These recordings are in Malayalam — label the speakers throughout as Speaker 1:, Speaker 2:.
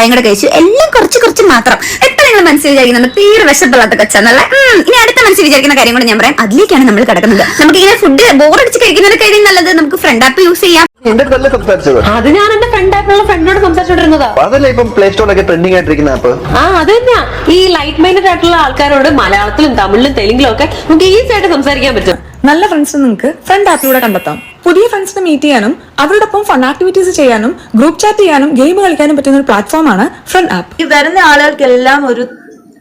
Speaker 1: ഭയങ്കര കഴിച്ചു. എല്ലാം കുറച്ച് മാത്രം. എത്ര നിങ്ങൾ മനസ്സിൽ വിചാരിക്കുന്നുണ്ട് തീരെ വിശപ്പില്ലാത്ത കച്ചെന്നല്ല. ഇനി അടുത്ത മനസ്സിൽ വിചാരിക്കുന്ന കാര്യം കൂടെ ഞാൻ പറയാം. അതിലേക്കാണ് നമ്മൾ കിടക്കുന്നത്. നമുക്ക് ഇങ്ങനെ ഫുഡ് ബോറടിച്ച് കഴിക്കുന്നതിനേക്കാളും നല്ലത് നമുക്ക് ഫ്രണ്ട് ആപ്പ് യൂസ് ചെയ്യാം.
Speaker 2: അത് ഞാൻ എന്റെ ഫ്രണ്ടിനോട് സംസാരിച്ചോണ്ടിരുന്നതാ.
Speaker 3: അതല്ലേ ഇപ്പം പ്ലേ സ്റ്റോറിലൊക്കെ ട്രെൻഡിങ് ആയിട്ടിരിക്കുന്ന ആപ്പ്.
Speaker 2: അത് തന്നെയാ. ഈ ലൈറ്റ് മൈൻഡഡ് ആയിട്ടുള്ള ആൾക്കാരോട് മലയാളത്തിലും തമിഴിലും തെലുങ്കിലും ഒക്കെ നമുക്ക് ഈസി ആയിട്ട് സംസാരിക്കാൻ പറ്റും.
Speaker 4: നല്ല ഫ്രണ്ട്സിനെ നിങ്ങൾക്ക് ഫ്രണ്ട് ആപ്പിലൂടെ കണ്ടെത്താം. പുതിയ ഫ്രണ്ട്സിനെ മീറ്റ് ചെയ്യാനും അവരോടൊപ്പം ഫൺ ആക്ടിവിറ്റീസ് ചെയ്യാനും ഗ്രൂപ്പ് ചാറ്റ് ചെയ്യാനും ഗെയിം കളിക്കാനും പറ്റുന്ന ഒരു പ്ലാറ്റ്ഫോമാണ് ഫ്രണ്ട് ആപ്പ്.
Speaker 5: ഈ വരുന്ന ആളുകൾക്കെല്ലാം ഒരു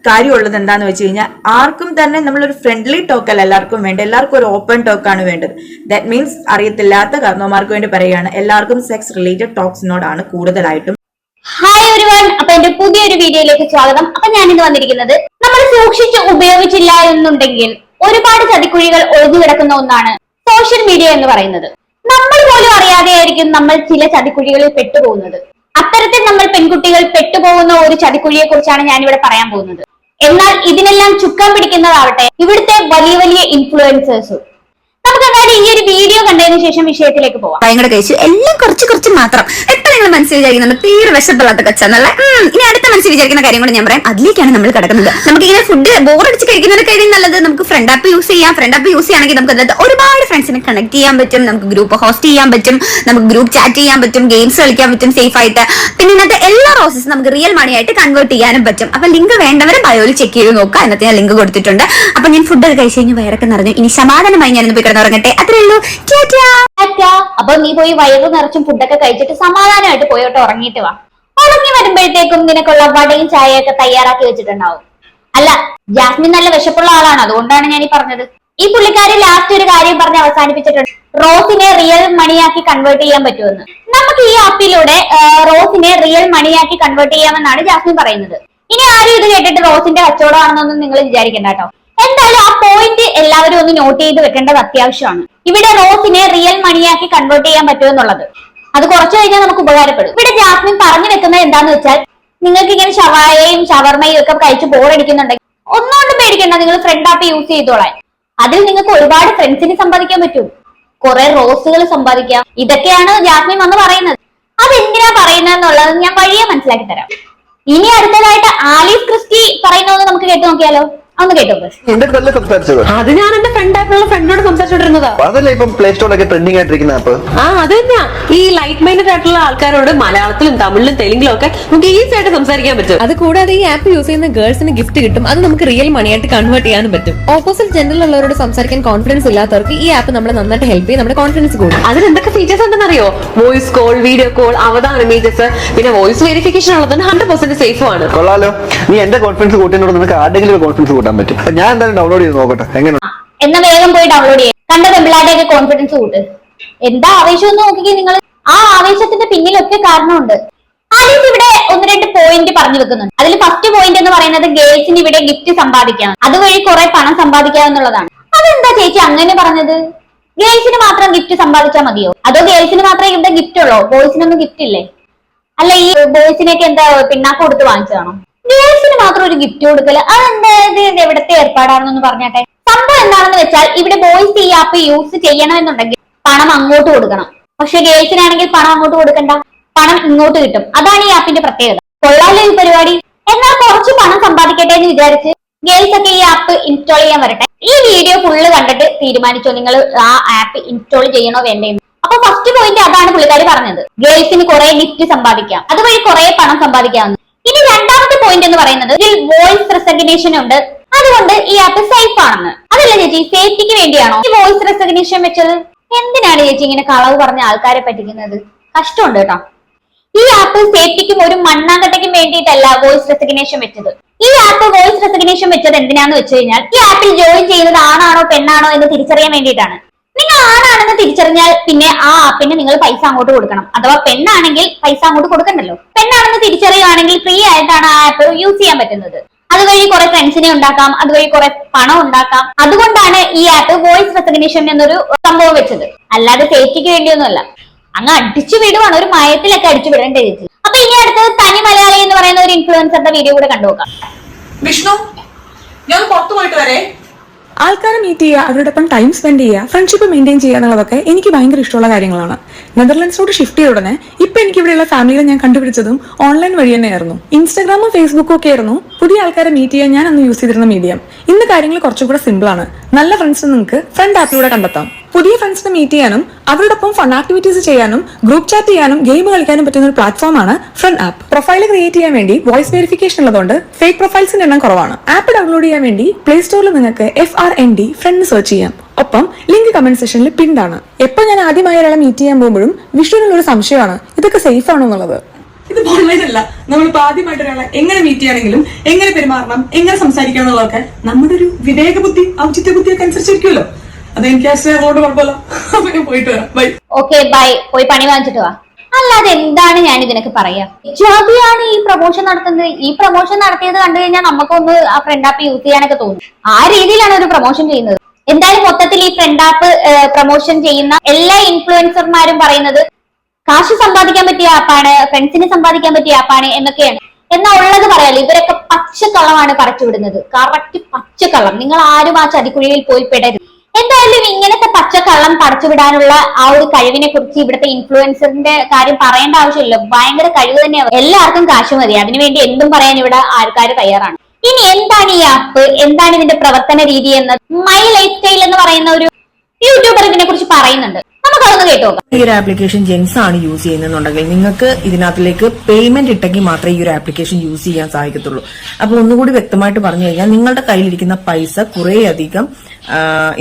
Speaker 5: കാര്യമുള്ളത് എന്താന്ന് വെച്ച് കഴിഞ്ഞാൽ ആർക്കും തന്നെ നമ്മളൊരു ഫ്രണ്ട്ലി ടോക്ക് അല്ല എല്ലാവർക്കും വേണ്ടത്. എല്ലാവർക്കും ഒരു ഓപ്പൺ ടോക്കാണ് വേണ്ടത്. ദാറ്റ് മീൻസ് അറിയത്തില്ലാത്ത കാരണവന്മാർക്ക് വേണ്ടി പറയുകയാണ്, എല്ലാവർക്കും സെക്സ് റിലേറ്റഡ് ടോക്സിനോടാണ് കൂടുതലായിട്ടും.
Speaker 6: ഹായ് എവരിവൺ, അപ്പൊ എന്റെ പുതിയൊരു വീഡിയോയിലേക്ക് സ്വാഗതം. അപ്പൊ ഞാൻ ഇന്ന് വന്നിരിക്കുന്നത് നമ്മൾ സൂക്ഷിച്ച് ഉപയോഗിച്ചില്ല എന്നുണ്ടെങ്കിൽ ഒരുപാട് ചതിക്കുഴികൾ ഒളിഞ്ഞു കിടക്കുന്ന ഒന്നാണ് സോഷ്യൽ മീഡിയ എന്ന് പറയുന്നത്. നമ്മൾ പോലും അറിയാതെയായിരിക്കും നമ്മൾ ചില ചതിക്കുഴികളിൽ പെട്ടുപോകുന്നത്. അത്തരത്തിൽ നമ്മൾ പെൺകുട്ടികൾ പെട്ടുപോകുന്ന ഒരു ചതിക്കുഴിയെ കുറിച്ചാണ് ഞാൻ ഇവിടെ പറയാൻ പോകുന്നത്. എന്നാൽ ഇതിനെല്ലാം ചുക്കാൻ പിടിക്കുന്നതാവട്ടെ ഇവിടുത്തെ വലിയ വലിയ ഇൻഫ്ലുവൻസേഴ്സും. നമുക്ക് എന്തായാലും ഈ ഒരു വീഡിയോ കണ്ടതിന് ശേഷം വിഷയത്തിലേക്ക് പോവാം.
Speaker 1: ഭയങ്കര കഴിച്ചു. എല്ലാം കുറച്ച് മാത്രം. എത്ര നിങ്ങൾ മനസ്സിൽ വിചാരിക്കുന്നുണ്ട് തീരെ വിശപ്പില്ലാത്ത കച്ചെന്നല്ല. ഇനി അടുത്ത മനസ്സിൽ വിചാരിക്കുന്ന കാര്യം കൂടെ ഞാൻ പറയാം. അതിലേക്കാണ് നമ്മൾ കിടക്കുന്നത്. നമുക്ക് ഇങ്ങനെ ഫുഡ് ബോറടിച്ച് കഴിക്കുന്നതിനേക്കാളും നല്ലത് നമുക്ക് ഫ്രണ്ട് ആപ്പ് യൂസ് ചെയ്യാം. ഫ്രണ്ട് ആപ്പ് യൂസ് ചെയ്യുകയാണെങ്കിൽ നമുക്ക് ഒരുപാട് ഫ്രണ്ട്സിനെ കണക്ട് ചെയ്യാൻ പറ്റും. നമുക്ക് ഗ്രൂപ്പ് ഹോസ്റ്റ് ചെയ്യാൻ പറ്റും. നമുക്ക് ഗ്രൂപ്പ് ചാറ്റ് ചെയ്യാൻ പറ്റും. ഗെയിംസ് കളിക്കാൻ പറ്റും സേഫ് ആയിട്ട്. പിന്നെ ഇന്നത്തെ എല്ലാ റോസസും നമുക്ക് റിയൽ മണി ആയിട്ട് കൺവേർട്ട് ചെയ്യാനും പറ്റും. അപ്പൊ ലിങ്ക് വേണ്ടവരെ ബയോയിൽ ചെക്ക് ചെയ്ത് നോക്കുക. അതിനകത്ത് ഞാൻ ലിങ്ക് കൊടുത്തിട്ടുണ്ട്. അപ്പൊ ഞാൻ ഫുഡ് ഒക്കെ കഴിച്ച് കഴിഞ്ഞ് വയറൊക്കെ നിറഞ്ഞു. ഇനി സമാധാനമായി ഞാൻ പോയി കിടന്നുറങ്ങട്ടെ. അത്രേ ഉള്ളൂ.
Speaker 6: അപ്പൊ നീ പോയി വയറു നിറച്ചും ഫുഡൊക്കെ കഴിച്ചിട്ട് സമാധാനമായിട്ട് പോയോട്ട് ഉറങ്ങിയിട്ട് വാ. ഉറങ്ങി വരുമ്പോഴത്തേക്കും നിനക്കുള്ള വടയും ചായയൊക്കെ തയ്യാറാക്കി വെച്ചിട്ടുണ്ടാവും. അല്ല, ജാസ്മിൻ നല്ല വിശപ്പുള്ള ആളാണ്, അതുകൊണ്ടാണ് ഞാൻ ഈ പറഞ്ഞത്. ഈ പുള്ളിക്കാരി ലാസ്റ്റ് ഒരു കാര്യം പറഞ്ഞ് അവസാനിപ്പിച്ചിട്ടുണ്ട്, റോസിനെ റിയൽ മണിയാക്കി കൺവേർട്ട് ചെയ്യാൻ പറ്റുമെന്ന്. നമുക്ക് ഈ ആപ്പിലൂടെ റോസിനെ റിയൽ മണിയാക്കി കൺവേർട്ട് ചെയ്യാമെന്നാണ് ജാസ്മിൻ പറയുന്നത്. ഇനി ആരും ഇത് കേട്ടിട്ട് റോസിന്റെ കച്ചവടമാണെന്നൊന്നും നിങ്ങൾ വിചാരിക്കണ്ട കേട്ടോ. എന്തായാലും ആ പോയിന്റ് എല്ലാവരും ഒന്ന് നോട്ട് ചെയ്ത് വെക്കേണ്ടത് അത്യാവശ്യമാണ്. ഇവിടെ റോസിനെ റിയൽ മണിയാക്കി കൺവേർട്ട് ചെയ്യാൻ പറ്റുമെന്നുള്ളത് അത് കുറച്ചു കഴിഞ്ഞാൽ നമുക്ക് ഉപകാരപ്പെടും. ഇവിടെ ജാസ്മിൻ പറഞ്ഞു വെക്കുന്നത് എന്താന്ന് വെച്ചാൽ, നിങ്ങൾക്ക് ഇങ്ങനെ ഷവായയും ഷവർമയും ഒക്കെ കഴിച്ച് ബോറടിക്കുന്നുണ്ടെങ്കിൽ ഒന്നുകൊണ്ടും പേടിക്കണ്ട, നിങ്ങൾ ഫ്രണ്ട് ആപ്പ് യൂസ് ചെയ്തോളാൻ. അതിൽ നിങ്ങൾക്ക് ഒരുപാട് ഫ്രണ്ട്സിനെ സമ്പാദിക്കാൻ പറ്റും, കുറെ റോസുകൾ സമ്പാദിക്കാം. ഇതൊക്കെയാണ് ജാസ്മിൻ വന്ന് പറയുന്നത്. അതെന്തിനാ പറയുന്നത് എന്നുള്ളത് ഞാൻ വഴിയെ മനസ്സിലാക്കി തരാം. ഇനി അടുത്തതായിട്ട് ആലീസ് ക്രിസ്റ്റി പറയുന്നത് നമുക്ക് കേട്ടു നോക്കിയാലോ? ഒന്ന് കേട്ടോ.
Speaker 2: അത് ഞാൻ എന്റെ ഫ്രണ്ടിനോട് സംസാരിച്ചോണ്ടിരുന്നതാ.
Speaker 3: അതല്ലേ ഇപ്പം പ്ലേ സ്റ്റോറിലൊക്കെ ട്രെൻഡിങ് ആയിട്ടിരിക്കുന്ന ആപ്പ്.
Speaker 2: അത് തന്നെയാ. ഈ ലൈറ്റ് മൈൻഡഡ് ആയിട്ടുള്ള ആൾക്കാരോട് മലയാളത്തിലും തമിഴിലും തെലുങ്കിലും ഒക്കെ നമുക്ക് ഈസി ആയിട്ട് സംസാരിക്കാൻ പറ്റും.
Speaker 7: അത് കൂടാതെ ഈ ആപ്പ് യൂസ് ചെയ്യുന്ന ഗേൾസിന് ഗിഫ്റ്റ് കിട്ടും. അത് നമുക്ക് റിയൽ മണിയായിട്ട് കൺവേർട്ട് ചെയ്യാനും പറ്റും. ഓപ്പോസിറ്റ് ജെൻഡറിലുള്ളവരോട് സംസാരിക്കാൻ കോൺഫിഡൻസ് ഇല്ലാത്തവർക്ക് ഈ ആപ്പ് നമ്മളെ നന്നായിട്ട് ഹെൽപ്പ് ചെയ്യും, നമ്മുടെ കോൺഫിഡൻസ് കൂടും.
Speaker 2: അതിന് എന്തൊക്കെ ഫീച്ചേഴ്സ് ഉണ്ടെന്നറിയോ? Voice call, video call, avatar images, പിന്നെ വോയിസ് വെരിഫിക്കേഷൻ ഉള്ളതുകൊണ്ട് 100% സേഫും ആണ്.
Speaker 3: കൊള്ളാലോ. നീ എന്റെ കോൺഫിഡൻസ് കൂട്ടിനോട് നിനക്ക് ആരുടെങ്കിലും കോൺഫിഡൻസ് കൂട്ടാൻ പറ്റും. ഞാൻ എന്തായാലും ഡൗൺലോഡ് ചെയ്ത് നോക്കട്ടെ എങ്ങനെ.
Speaker 6: എന്നാ വേഗം പോയി ഡൗൺലോഡ് ചെയ്യാം. കണ്ട പെമ്പിളാരുടെയൊക്കെ കോൺഫിഡൻസ് കൂട്ട്. എന്താ ആവേശം എന്ന് നോക്കിക്കേ നിങ്ങൾ. ആ ആവേശത്തിന്റെ പിന്നിലൊക്കെ കാരണമുണ്ട്. ആലീസ് ഇവിടെ ഒന്ന് രണ്ട് പോയിന്റ് പറഞ്ഞു വെക്കുന്നുണ്ട്. അതിൽ ഫസ്റ്റ് പോയിന്റ് എന്ന് പറയുന്നത് ഗേൾസിന് ഇവിടെ ഗിഫ്റ്റ് സമ്പാദിക്കാം, അതുവഴി കുറെ പണം സമ്പാദിക്കാം എന്നുള്ളതാണ്. അതെന്താ ചേച്ചി അങ്ങനെ പറഞ്ഞത്? ഗേൾസിന് മാത്രം ഗിഫ്റ്റ് സമ്പാദിച്ചാൽ മതിയോ? അതോ ഗേൾസിന് മാത്രമേ ഇവിടെ ഗിഫ്റ്റ് ഉള്ളോ? ബോയ്സിനൊന്നും ഗിഫ്റ്റ് ഇല്ലേ? അല്ല, ഈ ബോയ്സിനൊക്കെ എന്താ പിന്നാക്കം കൊടുത്ത് വാങ്ങിച്ചതാണോ? ഗേൾസിന് മാത്രം ഒരു ഗിഫ്റ്റ് കൊടുക്കല് അതെന്താ? ഇത് എവിടത്തെ ഏർപ്പാടാണെന്നൊന്ന് പറഞ്ഞാട്ടെ. സംഭവം എന്താണെന്ന് വെച്ചാൽ, ഇവിടെ ബോയ്സ് ഈ ആപ്പ് യൂസ് ചെയ്യണമെന്നുണ്ടെങ്കിൽ പണം അങ്ങോട്ട് കൊടുക്കണം. പക്ഷെ ഗേൾസിനാണെങ്കിൽ പണം അങ്ങോട്ട് കൊടുക്കണ്ട, പണം ഇങ്ങോട്ട് കിട്ടും. അതാണ് ഈ ആപ്പിന്റെ പ്രത്യേകത. കൊള്ളാലോ ഈ പരിപാടി. എന്നാൽ കുറച്ച് പണം സമ്പാദിക്കട്ടെ എന്ന് വിചാരിച്ച് ഗേൾസ് ഒക്കെ ഈ ആപ്പ് ഇൻസ്റ്റാൾ ചെയ്യാൻ വരട്ടെ. ഈ വീഡിയോ ഫുള്ള് കണ്ടിട്ട് തീരുമാനിച്ചോ നിങ്ങൾ ആ ആപ്പ് ഇൻസ്റ്റാൾ ചെയ്യണോ വേണ്ടേന്ന്. അപ്പൊ ഫസ്റ്റ് പോയിന്റ് അതാണ് പുള്ളിക്കാരി പറഞ്ഞത്, ഗേൾസിന് കുറെ ഗിഫ്റ്റ് സമ്പാദിക്കാം, അതുവഴി കുറെ പണം സമ്പാദിക്കാവുന്നു. ഇനി രണ്ടാമത്തെ പോയിന്റ് എന്ന് പറയുന്നത്, ഇതിൽ വോയിസ് റെക്കഗ്നീഷൻ ഉണ്ട്, അതുകൊണ്ട് ഈ ആപ്പ് സേഫ് ആണെന്ന്. അതല്ല ചേച്ചി, സേഫ്റ്റിക്ക് വേണ്ടിയാണോ ഈ വോയിസ് റെക്കഗ്നീഷൻ വെച്ചത്? എന്തിനാണ് ചേച്ചി ഇങ്ങനെ കളവ് പറഞ്ഞ ആൾക്കാരെ പറ്റിക്കുന്നത്? കഷ്ടമുണ്ട് കേട്ടോ. ഈ ആപ്പ് സേഫ്റ്റിക്കും ഒരു മണ്ണാങ്കട്ടയ്ക്കും വേണ്ടിയിട്ടല്ല വോയിസ് റെക്കഗ്നീഷൻ വെച്ചത്. ഈ ആപ്പ് വോയിസ് റെക്കഗ്നീഷൻ വെച്ചത് എന്തിനാന്ന് വെച്ച് കഴിഞ്ഞാൽ, ഈ ആപ്പിൽ ജോയിൻ ചെയ്യുന്നത് ആണാണോ പെണ്ണാണോ എന്ന് തിരിച്ചറിയാൻ വേണ്ടിയിട്ടാണ്. നിങ്ങൾ ആണാണെന്ന് തിരിച്ചറിഞ്ഞാൽ പിന്നെ ആ ആപ്പിന് നിങ്ങൾ പൈസ അങ്ങോട്ട് കൊടുക്കണം. അഥവാ പെണ്ണാണെങ്കിൽ പൈസ അങ്ങോട്ട് കൊടുക്കണ്ടല്ലോ. പെണ്ണാണെന്ന് തിരിച്ചറിയുകയാണെങ്കിൽ ഫ്രീ ആയിട്ടാണ് ആ ആപ്പ് യൂസ് ചെയ്യാൻ പറ്റുന്നത്. അതുവഴി കുറെ ഫ്രണ്ട്സിനെ ഉണ്ടാക്കാം, അതുവഴി കുറെ പണം ഉണ്ടാക്കാം. അതുകൊണ്ടാണ് ഈ ആപ്പ് വോയിസ് റെക്കഗ്നീഷൻ എന്നൊരു സംഭവം വെച്ചത്, അല്ലാതെ സേഫ്റ്റിക്ക് വേണ്ടിയൊന്നുമല്ല. അങ്ങ് അടിച്ചു വിടുവാണ്, ഒരു മയത്തിലൊക്കെ അടിച്ചു വിടേണ്ട ചേച്ചി. അപ്പൊ ഇനി അടുത്തത് തനി മലയാളി എന്ന് പറയുന്ന ഒരു ഇൻഫ്ലുവൻസറുടെ വീഡിയോ കൂടെ കണ്ടുനോക്കാം.
Speaker 4: വിഷ്ണു, ഞാൻ പുറത്തു പോയിട്ട് വരേ. ആൾക്കാരെ മീറ്റ് ചെയ്യുക, അവരോടൊപ്പം ടൈം സ്പെൻഡ് ചെയ്യുക, ഫ്രണ്ട്ഷിപ്പ് മെയിൻറ്റെയിൻ ചെയ്യുക എന്നുള്ളതൊക്കെ എനിക്ക് ഭയങ്കര ഇഷ്ടമുള്ള കാര്യങ്ങളാണ്. നെതർലാൻഡ്സിലോട്ട് ഷിഫ്റ്റ് ചെയ്ത ഉടനെ ഇപ്പൊ എനിക്ക് ഇവിടെയുള്ള ഫാമിലിയെ ഞാൻ കണ്ടുപിടിച്ചതും ഓൺലൈൻ വഴി തന്നെയായിരുന്നു. ഇൻസ്റ്റാഗ്രാമും ഫേസ്ബുക്കും ഒക്കെ ആയിരുന്നു പുതിയ ആൾക്കാരെ മീറ്റ് ചെയ്യാൻ ഞാൻ അന്ന് യൂസ് ചെയ്തിരുന്ന മീഡിയം. ഇന്ന് കാര്യങ്ങൾ കുറച്ചുകൂടെ സിമ്പിൾ ആണ്. നല്ല ഫ്രണ്ട്സിനെ നിങ്ങൾക്ക് ഫ്രണ്ട് ആപ്പിലൂടെ കണ്ടെത്താം. പുതിയ ഫ്രണ്ട്സിനെ മീറ്റ് ചെയ്യാനും അവരോടൊപ്പം ഫൺ ആക്ടിവിറ്റീസ് ചെയ്യാനും ഗ്രൂപ്പ് ചാറ്റ് ചെയ്യാനും ഗെയിം കളിക്കാനും പറ്റുന്ന ഒരു പ്ലാറ്റ്ഫോമാണ് ഫ്രണ്ട് ആപ്പ്. പ്രൊഫൈൽ ക്രിയേറ്റ് ചെയ്യാൻ വേണ്ടി വോയിസ് വെരിഫിക്കേഷൻ ഉള്ളതുകൊണ്ട് ഫേക്ക് പ്രൊഫൈൽസിന്റെ എണ്ണം കുറവാണ്. ആപ്പ് ഡൗൺലോഡ് ചെയ്യാൻ വേണ്ടി പ്ലേ സ്റ്റോറിൽ നിങ്ങൾക്ക് FRND ഫ്രണ്ട് സെർച്ച് ചെയ്യാം. ഒപ്പം ലിങ്ക് കമന്റ് സെക്ഷനിൽ പിൻഡാണ്. എപ്പോൾ ഞാൻ ആദ്യമായി ഒരാളെ മീറ്റ് ചെയ്യാൻ പോകുമ്പോഴും വിഷ്ണുവിനുള്ള ഒരു സംശയമാണ്, ഇതൊക്കെ സേഫ് ആണോ എന്നുള്ളത്. ഇത് ഓൺലൈൻ അല്ല. നമ്മളിപ്പോ ആദ്യമായിട്ട് ഒരാളെ എങ്ങനെ മീറ്റ് ചെയ്യണമെങ്കിലും എങ്ങനെ പെരുമാറണം, എങ്ങനെ സംസാരിക്കണം എന്നുള്ളതൊക്കെ നമ്മുടെ ഒരു വിവേക ബുദ്ധി, ഔചിത്യ ബുദ്ധിയൊക്കെ അനുസരിച്ചിരിക്കുമല്ലോ. അതെനിക്ക് അതുകൊണ്ട് കുഴപ്പമില്ല. പോയിട്ട് വരാം. ബൈ.
Speaker 6: Okay bye. പോയി പണി വാങ്ങിച്ചിട്ട് വാ. അല്ലാതെ എന്താണ് ഞാൻ ഇതിനൊക്കെ പറയാ? ജോബിയാണ് ഈ പ്രൊമോഷൻ നടത്തുന്നത്. ഈ പ്രൊമോഷൻ നടത്തിയത് കണ്ടു കഴിഞ്ഞാൽ നമുക്കൊന്ന് ആ ഫ്രണ്ട് ആപ്പ് യൂസ് ചെയ്യാനൊക്കെ തോന്നും. ആ രീതിയിലാണ് ഒരു പ്രൊമോഷൻ ചെയ്യുന്നത്. എന്തായാലും മൊത്തത്തിൽ ഈ ഫ്രണ്ട് ആപ്പ് പ്രൊമോഷൻ ചെയ്യുന്ന എല്ലാ ഇൻഫ്ലുവൻസർമാരും പറയുന്നത് കാശ് സമ്പാദിക്കാൻ പറ്റിയ ആപ്പാണ്, ഫ്രണ്ട്സിനെ സമ്പാദിക്കാൻ പറ്റിയ ആപ്പാണ് എന്നൊക്കെയാണ്. എന്നാ ഉള്ളത് പറയാലോ, ഇവരൊക്കെ പച്ചക്കള്ളമാണ് പറിച്ചുവിടുന്നത്. കറക്റ്റ് പച്ചക്കള്ളം. നിങ്ങൾ ആരും ആ ചതിക്കുഴിയിൽ പോയി പെടരുത്. എന്തായാലും ഇങ്ങനത്തെ പച്ചക്കള്ളം പടച്ചുവിടാനുള്ള ആ ഒരു കഴിവിനെ കുറിച്ച് ഇവിടുത്തെ ഇൻഫ്ലുവൻസറിന്റെ കാര്യം പറയേണ്ട ആവശ്യമില്ല. ഭയങ്കര കഴിവ് തന്നെയാണ്. എല്ലാവർക്കും കാശ് മതി. അതിനുവേണ്ടി എന്തും പറയാൻ ഇവിടെ ആൾക്കാർ തയ്യാറാണ്. ഇനി എന്താണ് ഈ ആപ്പ്, എന്താണ് ഇതിന്റെ പ്രവർത്തന രീതി എന്ന് മൈ ലൈഫ് സ്റ്റൈൽ എന്ന് പറയുന്ന ഒരു യൂട്യൂബർ ഇതിനെ കുറിച്ച് പറയുന്നുണ്ട്. നമുക്കതൊന്ന് കേട്ടു നോക്കാം.
Speaker 8: ഈ ഒരു ആപ്ലിക്കേഷൻ ജെൻസ് ആണ് യൂസ് ചെയ്യുന്നുണ്ടെങ്കിൽ നിങ്ങൾക്ക് ഇതിനകത്തിലേക്ക് പേയ്മെന്റ് ഇട്ടെങ്കിൽ മാത്രമേ ഈ ഒരു ആപ്ലിക്കേഷൻ യൂസ് ചെയ്യാൻ സാധിക്കത്തുള്ളൂ. അപ്പൊ ഒന്നുകൂടി വ്യക്തമായിട്ട് പറഞ്ഞു കഴിഞ്ഞാൽ നിങ്ങളുടെ കയ്യിലിരിക്കുന്ന പൈസ കുറെ അധികം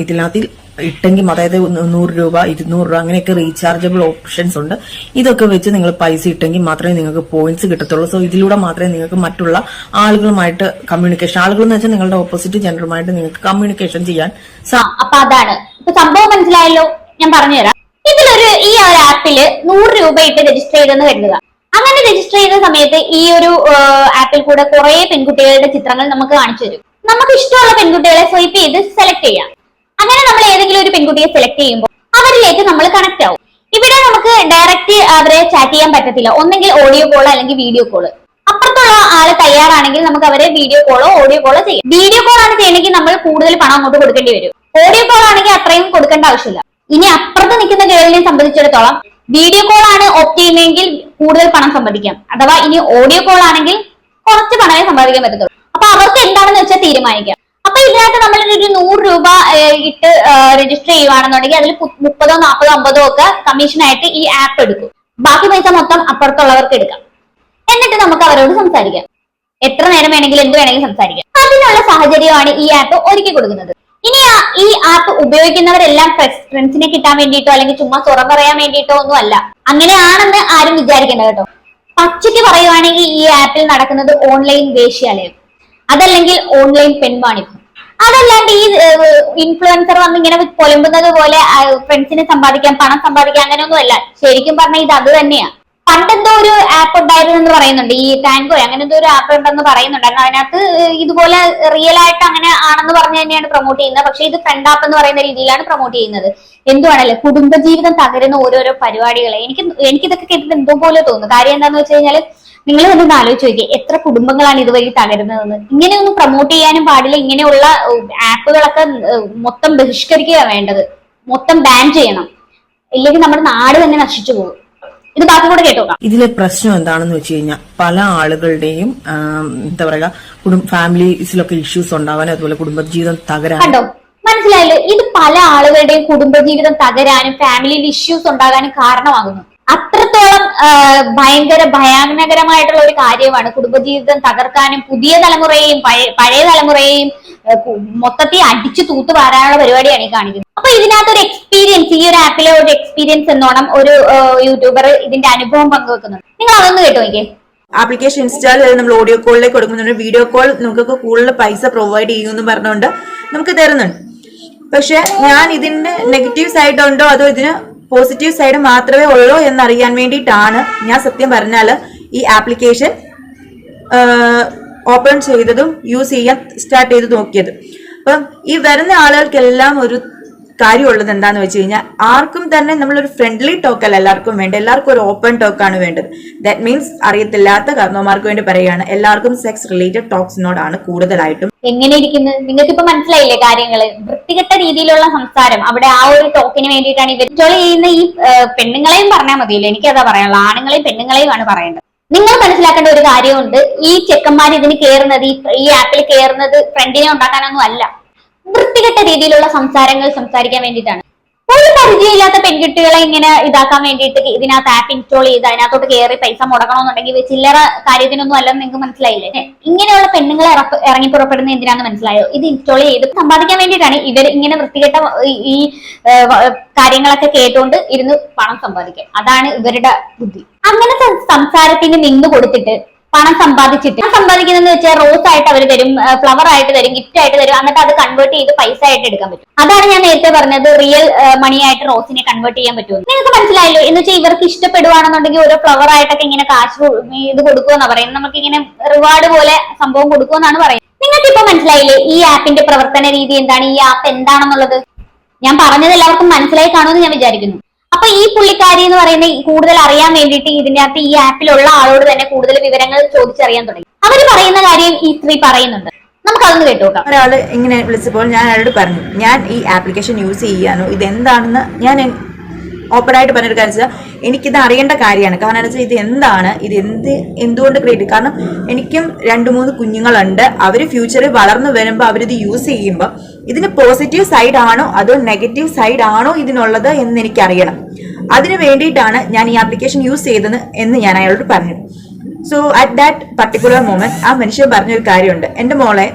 Speaker 8: ഇതിനകത്ത് ഇട്ടെങ്കിൽ, അതായത് 100 രൂപ 200 രൂപ അങ്ങനെയൊക്കെ റീചാർജബിൾ ഓപ്ഷൻസ് ഉണ്ട്. ഇതൊക്കെ വെച്ച് നിങ്ങൾ പൈസ ഇട്ടെങ്കിൽ മാത്രമേ നിങ്ങൾക്ക് പോയിന്റ്സ് കിട്ടത്തുള്ളൂ. സോ ഇതിലൂടെ മാത്രമേ നിങ്ങൾക്ക് മറ്റുള്ള ആളുകളുമായിട്ട് കമ്മ്യൂണിക്കേഷൻ, ആളുകൾ എന്ന് വെച്ചാൽ നിങ്ങളുടെ ഓപ്പോസിറ്റ് ജെൻഡറുമായിട്ട് നിങ്ങൾക്ക് കമ്മ്യൂണിക്കേഷൻ ചെയ്യാൻ
Speaker 6: അപ്പൊ അതാണ് ഇപ്പൊ സംഭവം. മനസ്സിലായല്ലോ? ഞാൻ പറഞ്ഞുതരാം. ഈ ഒരു ആപ്പില് 100 രൂപ ഇട്ട് രജിസ്റ്റർ ചെയ്തെന്ന് കരുതുക. അങ്ങനെ രജിസ്റ്റർ ചെയ്ത സമയത്ത് ഈ ഒരു ആപ്പിൽ കൂടെ കുറെ പെൺകുട്ടികളുടെ ചിത്രങ്ങൾ നമുക്ക് കാണിച്ചു തരും. നമുക്ക് ഇഷ്ടമുള്ള പെൺകുട്ടികളെ സ്വൈപ്പ് ചെയ്ത് സെലക്ട് ചെയ്യാം. അങ്ങനെ നമ്മൾ ഏതെങ്കിലും ഒരു പെൺകുട്ടിയെ സെലക്ട് ചെയ്യുമ്പോൾ അവരിലേക്ക് നമ്മൾ കണക്ട് ആവും. ഇവിടെ നമുക്ക് ഡയറക്റ്റ് അവരെ ചാറ്റ് ചെയ്യാൻ പറ്റത്തില്ല. ഒന്നെങ്കിൽ ഓഡിയോ കോൾ അല്ലെങ്കിൽ വീഡിയോ കോള്. അപ്പുറത്തുള്ള ആള് തയ്യാറാണെങ്കിൽ നമുക്ക് അവരെ വീഡിയോ കോളോ ഓഡിയോ കോളോ ചെയ്യാം. വീഡിയോ കോൾ ആണ് ചെയ്യണമെങ്കിൽ നമ്മൾ കൂടുതൽ പണം അങ്ങോട്ട് കൊടുക്കേണ്ടി വരും. ഓഡിയോ കോൾ ആണെങ്കിൽ അത്രയും കൊടുക്കേണ്ട ആവശ്യമില്ല. ഇനി അപ്പുറത്ത് നിൽക്കുന്ന ഗേളിനെ സംബന്ധിച്ചിടത്തോളം വീഡിയോ കോൾ ആണ് ഓപ്റ്റ് ചെയ്യുന്നതെങ്കിൽ കൂടുതൽ പണം സമ്പാദിക്കാം. അഥവാ ഇനി ഓഡിയോ കോൾ ആണെങ്കിൽ കുറച്ച് പണമേ സമ്പാദിക്കാൻ പറ്റത്തുള്ളൂ. അപ്പൊ അവർക്ക് എന്താണെന്ന് വെച്ചാൽ തീരുമാനിക്കാം. അപ്പൊ ഇതിനകത്ത് നമ്മൾ ഒരു 100 രൂപ ഇട്ട് രജിസ്റ്റർ ചെയ്യുവാണെന്നുണ്ടെങ്കിൽ അതിൽ 30, 40, 50 ഒക്കെ കമ്മീഷനായിട്ട് ഈ ആപ്പ് എടുക്കും. ബാക്കി പൈസ മൊത്തം അപ്പുറത്തുള്ളവർക്ക് എടുക്കാം. എന്നിട്ട് നമുക്ക് അവരോട് സംസാരിക്കാം. എത്ര നേരം വേണമെങ്കിലും എന്ത് വേണമെങ്കിലും സംസാരിക്കാം. അതിനുള്ള സാഹചര്യമാണ് ഈ ആപ്പ് ഒരുക്കി കൊടുക്കുന്നത്. ഇനി ഈ ആപ്പ് ഉപയോഗിക്കുന്നവരെല്ലാം ഫ്രണ്ട്സിനെ കിട്ടാൻ വേണ്ടിയിട്ടോ അല്ലെങ്കിൽ ചുമ്മാ തുറ പറയാൻ വേണ്ടിയിട്ടോ ഒന്നും അല്ല. അങ്ങനെയാണെന്ന് ആരും വിചാരിക്കേണ്ട കേട്ടോ. പച്ചയ്ക്ക് പറയുവാണെങ്കിൽ ഈ ആപ്പിൽ നടക്കുന്നത് ഓൺലൈൻ വേശ്യാലയം, അതല്ലെങ്കിൽ ഓൺലൈൻ പെൺവാണിഭം. അതല്ലാണ്ട് ഈ ഇൻഫ്ലുവൻസർ വന്ന് ഇങ്ങനെ പൊലമ്പുന്നത് പോലെ ഫ്രണ്ട്സിനെ സമ്പാദിക്കാൻ, പണം സമ്പാദിക്കാൻ അങ്ങനെയൊന്നും അല്ല. ശരിക്കും പറഞ്ഞാൽ ഇത് അത് തന്നെയാ. പണ്ടെന്തോ ഒരു ആപ്പ് ഉണ്ടായിരുന്നു എന്ന് പറയുന്നുണ്ട്, ഈ ടാങ്കോ അങ്ങനെ എന്തോ ഒരു ആപ്പ് ഉണ്ടെന്ന് പറയുന്നുണ്ടായിരുന്നു. അതിനകത്ത് ഇതുപോലെ റിയൽ ആയിട്ട് അങ്ങനെ ആണെന്ന് പറഞ്ഞു തന്നെയാണ് പ്രൊമോട്ട് ചെയ്യുന്നത്. പക്ഷെ ഇത് ഫ്രണ്ട് ആപ്പ് എന്ന് പറയുന്ന രീതിയിലാണ് പ്രൊമോട്ട് ചെയ്യുന്നത്. എന്തുവാണല്ലേ കുടുംബജീവിതം തകരുന്ന ഓരോരോ പരിപാടികളെ എനിക്കിതൊക്കെ കേട്ടിട്ട് എന്തോ പോലെ തോന്നുന്നു. കാര്യം എന്താന്ന് വെച്ച് കഴിഞ്ഞാൽ നിങ്ങൾ തന്നെ ആലോചിച്ച് നോക്കിയേ, എത്ര കുടുംബങ്ങളാണ് ഇതുവഴി തകരുന്നതെന്ന്. ഇങ്ങനെയൊന്നും പ്രൊമോട്ട് ചെയ്യാനും പാടില്ല. ഇങ്ങനെയുള്ള ആപ്പുകളൊക്കെ മൊത്തം ബഹിഷ്കരിക്കുക വേണ്ടത്, മൊത്തം ബാൻ ചെയ്യണം. ഇല്ലെങ്കിൽ നമ്മുടെ നാട് തന്നെ നശിച്ചു പോകും. ഇത് ബാക്കി കൂടെ കേട്ടോക്കാം.
Speaker 8: ഇതിലെ പ്രശ്നം എന്താണെന്ന് വെച്ച് കഴിഞ്ഞാൽ പല ആളുകളുടെയും എന്താ പറയുക ഫാമിലീസിലൊക്കെ ഇഷ്യൂസ് ഉണ്ടാവാനും അതുപോലെ കുടുംബജീവിതം തകരാനും.
Speaker 6: കണ്ടോ, മനസ്സിലായല്ലോ? ഇത് പല ആളുകളുടെയും കുടുംബജീവിതം തകരാനും ഫാമിലിയിൽ ഇഷ്യൂസ് ഉണ്ടാകാനും കാരണമാകുന്നു. അത്രത്തോളം ഭയാനകരമായിട്ടുള്ള ഒരു കാര്യമാണ് കുടുംബജീവിതം തകർക്കാനും പുതിയ തലമുറയെയും പഴയ തലമുറയെയും മൊത്തത്തിൽ അടിച്ചു തൂത്തു വാരാനുള്ള പരിപാടിയാണ് ഈ കാണിക്കുന്നത്. അപ്പൊ ഇതിനകത്തൊരു എക്സ്പീരിയൻസ്, ഈ ഒരു ആപ്പിലെ ഒരു എക്സ്പീരിയൻസ് എന്നോണം ഒരു യൂട്യൂബർ ഇതിന്റെ അനുഭവം പങ്കുവെക്കുന്നുണ്ട്. നിങ്ങൾ അതൊന്ന് കേട്ടോ എനിക്ക്.
Speaker 5: ആപ്ലിക്കേഷൻ ഇൻസ്റ്റാൾ ചെയ്ത് നമ്മൾ ഓഡിയോ കോളിലേക്ക് കൊടുക്കുന്നുണ്ട്. വീഡിയോ കോൾ നമുക്ക് കൂടുതൽ പൈസ പ്രൊവൈഡ് ചെയ്യുമെന്ന് പറഞ്ഞുകൊണ്ട് നമുക്ക് തരുന്നുണ്ട്. പക്ഷെ ഞാൻ ഇതിന്റെ നെഗറ്റീവ് സൈഡ് ഉണ്ടോ അതോ ഇതിന് പോസിറ്റീവ് സൈഡ് മാത്രമേ ഉള്ളൂ എന്നറിയാൻ വേണ്ടിയിട്ടാണ് ഞാൻ സത്യം പറഞ്ഞാൽ ഈ ആപ്ലിക്കേഷൻ ഓപ്പൺ ചെയ്തതും യൂസ് ചെയ്യാൻ സ്റ്റാർട്ട് ചെയ്ത് നോക്കിയത്. അപ്പം ഈ വരുന്ന ആളുകൾക്കെല്ലാം ഒരു കാര്യമുള്ളത് എന്താന്ന് വെച്ച് കഴിഞ്ഞാൽ ആർക്കും തന്നെ നമ്മളൊരു ഫ്രണ്ട്ലി ടോക്ക് അല്ല എല്ലാവർക്കും വേണ്ടത്, എല്ലാവർക്കും ഒരു ഓപ്പൺ ടോക്കാണ് വേണ്ടത്. ദാറ്റ് മീൻസ് അറിയത്തില്ലാത്ത കാരണവന്മാർക്ക് വേണ്ടി പറയുകയാണ്, എല്ലാവർക്കും സെക്സ് റിലേറ്റഡ് ടോക്സിനോടാണ് കൂടുതലായിട്ടും.
Speaker 6: എങ്ങനെ ഇരിക്കുന്നു നിങ്ങൾക്ക് ഇപ്പൊ മനസ്സിലായില്ലേ കാര്യങ്ങള്? വൃത്തികെട്ട രീതിയിലുള്ള സംസാരം അവിടെ ആ ഒരു ടോക്കിന് വേണ്ടിയിട്ടാണ് ഇവർ ചെയ്യുന്ന. ഈ പെണ്ണുങ്ങളെയും പറഞ്ഞാൽ മതിയല്ലോ, എനിക്കതാ പറയാനുള്ളത്. ആണുങ്ങളെയും പെണ്ണുങ്ങളെയും ആണ് പറയേണ്ടത്. നിങ്ങൾ മനസ്സിലാക്കേണ്ട ഒരു കാര്യമുണ്ട്, ഈ ചെക്കന്മാർ ഇതിന് കയറുന്നത്, ഈ ആപ്പിൽ കയറുന്നത് ഫ്രണ്ടിനെ ഉണ്ടാക്കാനൊന്നും അല്ല, വൃത്തികെട്ട രീതിയിലുള്ള സംസാരങ്ങൾ സംസാരിക്കാൻ വേണ്ടിയിട്ടാണ്. ഒരു പരിചയമില്ലാത്ത പെൺകുട്ടികളെ ഇങ്ങനെ ഇതാക്കാൻ വേണ്ടിയിട്ട് ഇതിനകത്ത് ആപ്പ് ഇൻസ്റ്റാൾ ചെയ്ത് അതിനകത്തോട്ട് കയറി പൈസ മുടക്കണമെന്നുണ്ടെങ്കിൽ ചില്ലറ കാര്യത്തിനൊന്നും അല്ലെന്ന് നിങ്ങൾക്ക് മനസ്സിലായില്ലേ? ഇങ്ങനെയുള്ള പെണ്ണുങ്ങളെ ഇറങ്ങി പുറപ്പെടുന്ന എന്തിനാന്ന് മനസ്സിലായോ? ഇത് ഇൻസ്റ്റാൾ ചെയ്ത് സമ്പാദിക്കാൻ വേണ്ടിയിട്ടാണ് ഇവർ ഇങ്ങനെ വൃത്തികെട്ട ഈ കാര്യങ്ങളൊക്കെ കേട്ടുകൊണ്ട് ഇരുന്ന് പണം സമ്പാദിക്കാം. അതാണ് ഇവരുടെ ബുദ്ധി. അങ്ങനെ സംസാരത്തിന് നിന്ന് കൊടുത്തിട്ട് പണം സമ്പാദിക്കുന്നതെന്ന് വെച്ചാൽ റോസ് ആയിട്ട് അവർ തരും, ഫ്ലവർ ആയിട്ട് തരും, ഗിഫ്റ്റ് ആയിട്ട് തരും, എന്നിട്ട് അത് കൺവേർട്ട് ചെയ്ത് പൈസ ആയിട്ട് എടുക്കാൻ പറ്റും. അതാണ് ഞാൻ നേരത്തെ പറഞ്ഞത്, റിയൽ മണി ആയിട്ട് റോസിനെ കൺവേർട്ട് ചെയ്യാൻ പറ്റുമെന്ന്. നിങ്ങൾക്ക് മനസ്സിലായല്ലോ? എന്ന് വെച്ചാൽ ഇവർക്ക് ഇഷ്ടപ്പെടുവാണെന്നുണ്ടെങ്കിൽ ഓരോ ഫ്ലവർ ആയിട്ടൊക്കെ ഇങ്ങനെ കാശ് ഇത് കൊടുക്കുമെന്നാണ് പറയുന്നത്, നമുക്ക് ഇങ്ങനെ റിവാർഡ് പോലെ സംഭവം കൊടുക്കുമെന്നാണ് പറയുന്നത്. നിങ്ങൾക്ക് ഇപ്പൊ മനസ്സിലായില്ലേ ഈ ആപ്പിന്റെ പ്രവർത്തന രീതി എന്താണ്, ഈ ആപ്പ് എന്താണെന്നുള്ളത്? ഞാൻ പറഞ്ഞത് എല്ലാവർക്കും മനസ്സിലായി കാണുമെന്ന് ഞാൻ വിചാരിക്കുന്നു. അപ്പൊ ഈ പുള്ളിക്കാരി എന്ന് പറയുന്ന കൂടുതൽ അറിയാൻ വേണ്ടിയിട്ട് ഇതിന്റെ അകത്ത് ഈ ആപ്പിലുള്ള ആളോട് തന്നെ കൂടുതൽ വിവരങ്ങൾ ചോദിച്ചറിയാൻ തുടങ്ങി. അവര് പറയുന്ന കാര്യം ഈ സ്ത്രീ പറയുന്നുണ്ട്, നമുക്ക് അതൊന്ന് കേട്ടുനോക്കാം.
Speaker 5: ഒരാള് ഇങ്ങനെ വിളിച്ചപ്പോൾ ഞാൻ അയാളോട് പറഞ്ഞു, ഞാൻ ഈ ആപ്ലിക്കേഷൻ യൂസ് ചെയ്യാനോ ഇതെന്താണെന്ന് ഞാൻ ഓപ്പൺ ആയിട്ട് പറഞ്ഞൊരു കാര്യം വെച്ചാൽ എനിക്കിത് അറിയേണ്ട കാര്യമാണ്. കാരണം എന്താ വെച്ചാൽ ഇത് എന്താണ്, ഇത് എന്തുകൊണ്ട് ക്രിയേറ്റ്, കാരണം എനിക്കും 2-3 കുഞ്ഞുങ്ങളുണ്ട്. അവര് ഫ്യൂച്ചറിൽ വളർന്നു വരുമ്പോൾ അവരിത് യൂസ് ചെയ്യുമ്പോൾ ഇതിന് പോസിറ്റീവ് സൈഡ് ആണോ അതോ നെഗറ്റീവ് സൈഡ് ആണോ ഇതിനുള്ളത് എന്ന് എനിക്കറിയണം. അതിന് വേണ്ടിയിട്ടാണ് ഞാൻ ഈ ആപ്ലിക്കേഷൻ യൂസ് ചെയ്തത് എന്ന് ഞാൻ അയാളോട് പറഞ്ഞു. So at that particular moment ആ മനുഷ്യൻ പറഞ്ഞൊരു കാര്യമുണ്ട്, എൻ്റെ മോളെ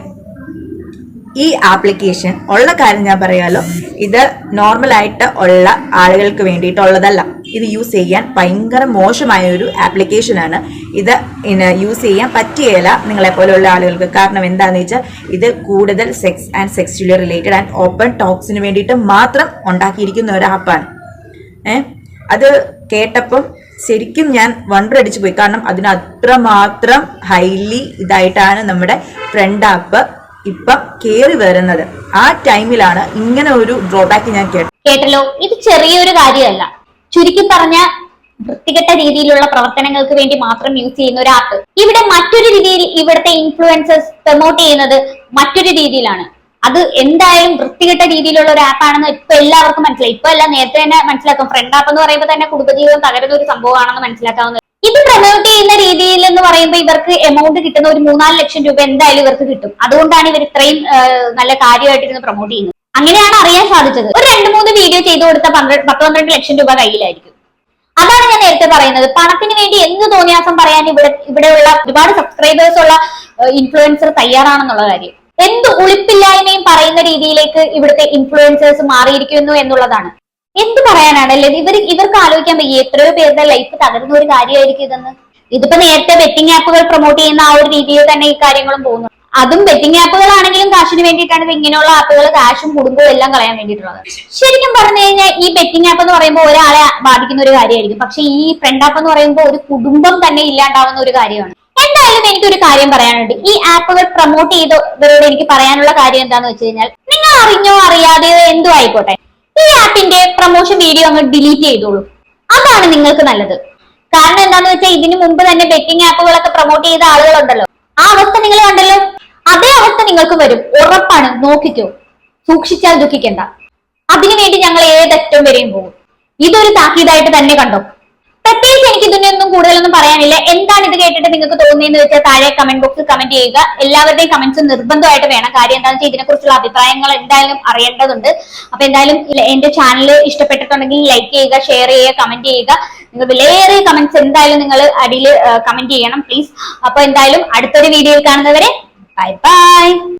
Speaker 5: ഈ ആപ്ലിക്കേഷൻ ഉള്ള കാര്യം ഞാൻ പറയാലോ, ഇത് നോർമലായിട്ട് ഉള്ള ആളുകൾക്ക് വേണ്ടിയിട്ടുള്ളതല്ല. ഇത് യൂസ് ചെയ്യാൻ ഭയങ്കര മോശമായ ഒരു ആപ്ലിക്കേഷനാണ്. ഇത് യൂസ് ചെയ്യാൻ പറ്റിയല്ല നിങ്ങളെപ്പോലെയുള്ള ആളുകൾക്ക്. കാരണം എന്താണെന്ന് വെച്ചാൽ ഇത് കൂടുതൽ sex and sexually related and open ടോക്സിന് വേണ്ടിയിട്ട് മാത്രം ഉണ്ടാക്കിയിരിക്കുന്ന ഒരു ആപ്പാണ്. അത് കേട്ടപ്പം ശരിക്കും ഞാൻ വണ്ടർ അടിച്ചു പോയി. കാരണം അതിന് അത്രമാത്രം ഹൈലി ഇതായിട്ടാണ് നമ്മുടെ ഫ്രണ്ട് ആപ്പ് ഇപ്പൊ കേറി വരുന്നത്. ആ ടൈമിലാണ് ഇങ്ങനെ ഒരു ഡ്രോബാക്ക് ഞാൻ
Speaker 6: കേട്ടല്ലോ. ഇത് ചെറിയൊരു കാര്യമല്ല, ചുരുക്കി പറഞ്ഞ വൃത്തികെട്ട രീതിയിലുള്ള പ്രവർത്തനങ്ങൾക്ക് വേണ്ടി മാത്രം യൂസ് ചെയ്യുന്ന ഒരു ആപ്പ്. ഇവിടെ മറ്റൊരു രീതിയിൽ ഇവിടുത്തെ ഇൻഫ്ലുവൻസേഴ്സ് പ്രൊമോട്ട് ചെയ്യുന്നത് മറ്റൊരു രീതിയിലാണ്. അത് എന്തായാലും വൃത്തികെട്ട രീതിയിലുള്ള ഒരു ആപ്പ് ആണെന്ന് ഇപ്പൊ എല്ലാവർക്കും മനസ്സിലായി. ഇപ്പൊ എല്ലാം നേരത്തെ തന്നെ മനസ്സിലാക്കും. ഫ്രണ്ട് ആപ്പ് എന്ന് പറയുമ്പോൾ തന്നെ കുടുംബജീവിതം തകരുന്ന ഒരു സംഭവമാണെന്ന് മനസ്സിലാക്കാവുന്നത്. ഇത് പ്രൊമോട്ട് ചെയ്യുന്ന രീതിയിൽ എന്ന് പറയുമ്പോൾ ഇവർക്ക് എമൗണ്ട് കിട്ടുന്ന ഒരു 3-4 ലക്ഷം രൂപ എന്തായാലും ഇവർക്ക് കിട്ടും. അതുകൊണ്ടാണ് ഇവർ ഇത്രയും നല്ല കാര്യമായിട്ട് ഇരുന്ന് പ്രൊമോട്ട് ചെയ്യുന്നത്. അങ്ങനെയാണ് അറിയാൻ സാധിച്ചത്. ഒരു 2-3 വീഡിയോ ചെയ്തു കൊടുത്ത 10-12 ലക്ഷം രൂപ കയ്യിലായിരിക്കും. അതാണ് ഞാൻ നേരത്തെ പറയുന്നത്. പണത്തിന് വേണ്ടി എന്ത് തോന്നിയാസം പറയാൻ ഇവിടെയുള്ള ഒരുപാട് സബ്സ്ക്രൈബേഴ്സ് ഉള്ള ഇൻഫ്ലുവൻസർ തയ്യാറാണെന്നുള്ള കാര്യം. എന്ത് ഉളിപ്പില്ലായ്മയും പറയുന്ന രീതിയിലേക്ക് ഇവിടുത്തെ ഇൻഫ്ലുവൻസേഴ്സ് മാറിയിരിക്കുന്നു എന്നുള്ളതാണ്. എന്ത് പറയാനാണല്ലേ, ഇവർക്ക് ആലോചിക്കാൻ വയ്യ എത്രയോ പേരുടെ ലൈഫ് തകരുന്ന ഒരു കാര്യമായിരിക്കും ഇതെന്ന്. ഇതിപ്പോ നേരത്തെ ബെറ്റിംഗ് ആപ്പുകൾ പ്രൊമോട്ട് ചെയ്യുന്ന ആ ഒരു രീതിയിൽ തന്നെ ഈ കാര്യങ്ങളും പോകുന്നു. അതും ബെറ്റിംഗ് ആപ്പുകളാണെങ്കിലും കാശിന് വേണ്ടിയിട്ടാണ് ഇങ്ങനെയുള്ള ആപ്പുകൾ കാശും കുടുംബവും എല്ലാം കളയാൻ വേണ്ടിയിട്ടുള്ളത്. ശരിക്കും പറഞ്ഞു കഴിഞ്ഞാൽ ഈ ബെറ്റിംഗ് ആപ്പ് എന്ന് പറയുമ്പോൾ ഒരാളെ ബാധിക്കുന്ന ഒരു കാര്യമായിരിക്കും. പക്ഷെ ഈ ഫ്രണ്ട് ആപ്പ് എന്ന് പറയുമ്പോൾ ഒരു കുടുംബം തന്നെ ഇല്ലാണ്ടാവുന്ന ഒരു കാര്യമാണ്. എന്തായാലും എനിക്കൊരു കാര്യം പറയാനുണ്ട്. ഈ ആപ്പുകൾ പ്രൊമോട്ട് ചെയ്തവരോട് എനിക്ക് പറയാനുള്ള കാര്യം എന്താന്ന് വെച്ച് കഴിഞ്ഞാൽ, നിങ്ങൾ അറിഞ്ഞോ അറിയാതെയോ എന്തോ ആയിക്കോട്ടെ, ഈ ആപ്പിന്റെ പ്രൊമോഷൻ വീഡിയോ അങ്ങ് ഡിലീറ്റ് ചെയ്തോളൂ. അതാണ് നിങ്ങൾക്ക് നല്ലത്. കാരണം എന്താന്ന് വെച്ചാൽ ഇതിനു മുമ്പ് തന്നെ ബെറ്റിംഗ് ആപ്പുകളൊക്കെ പ്രൊമോട്ട് ചെയ്ത ആളുകളുണ്ടല്ലോ, ആ അവസ്ഥ നിങ്ങൾ കണ്ടല്ലോ. അതേ അവസ്ഥ നിങ്ങൾക്ക് വരും, ഉറപ്പാണ്. നോക്കിക്കോ, സൂക്ഷിച്ചാൽ ദുഃഖിക്കണ്ട. അതിനുവേണ്ടി ഞങ്ങൾ ഏതറ്റം വരെയും പോകും. ഇതൊരു താക്കീതായിട്ട് തന്നെ കണ്ടോ. പ്രത്യേകിച്ച് എനിക്ക് ഇതിനൊന്നും കൂടുതലൊന്നും പറയാനില്ല. എന്താണ് ഇത് കേട്ടിട്ട് നിങ്ങൾക്ക് തോന്നിയെന്ന് വെച്ചാൽ താഴെ കമന്റ് ബോക്സിൽ കമന്റ് ചെയ്യുക. എല്ലാവരുടെയും കമന്റ്സ് നിർബന്ധമായിട്ട് വേണം. കാര്യം എന്താണെന്ന് വെച്ചാൽ ഇതിനെക്കുറിച്ചുള്ള അഭിപ്രായങ്ങൾ എന്തായാലും അറിയേണ്ടതുണ്ട്. അപ്പൊ എന്തായാലും എന്റെ ചാനൽ ഇഷ്ടപ്പെട്ടിട്ടുണ്ടെങ്കിൽ ലൈക്ക് ചെയ്യുക, ഷെയർ ചെയ്യുക, കമന്റ് ചെയ്യുക. നിങ്ങൾ വിലയേറിയ കമന്റ്സ് എന്തായാലും നിങ്ങൾ അടിയിൽ കമന്റ് ചെയ്യണം പ്ലീസ്. അപ്പൊ എന്തായാലും അടുത്തൊരു വീഡിയോയിൽ കാണുന്നവരെ ബൈ ബൈ.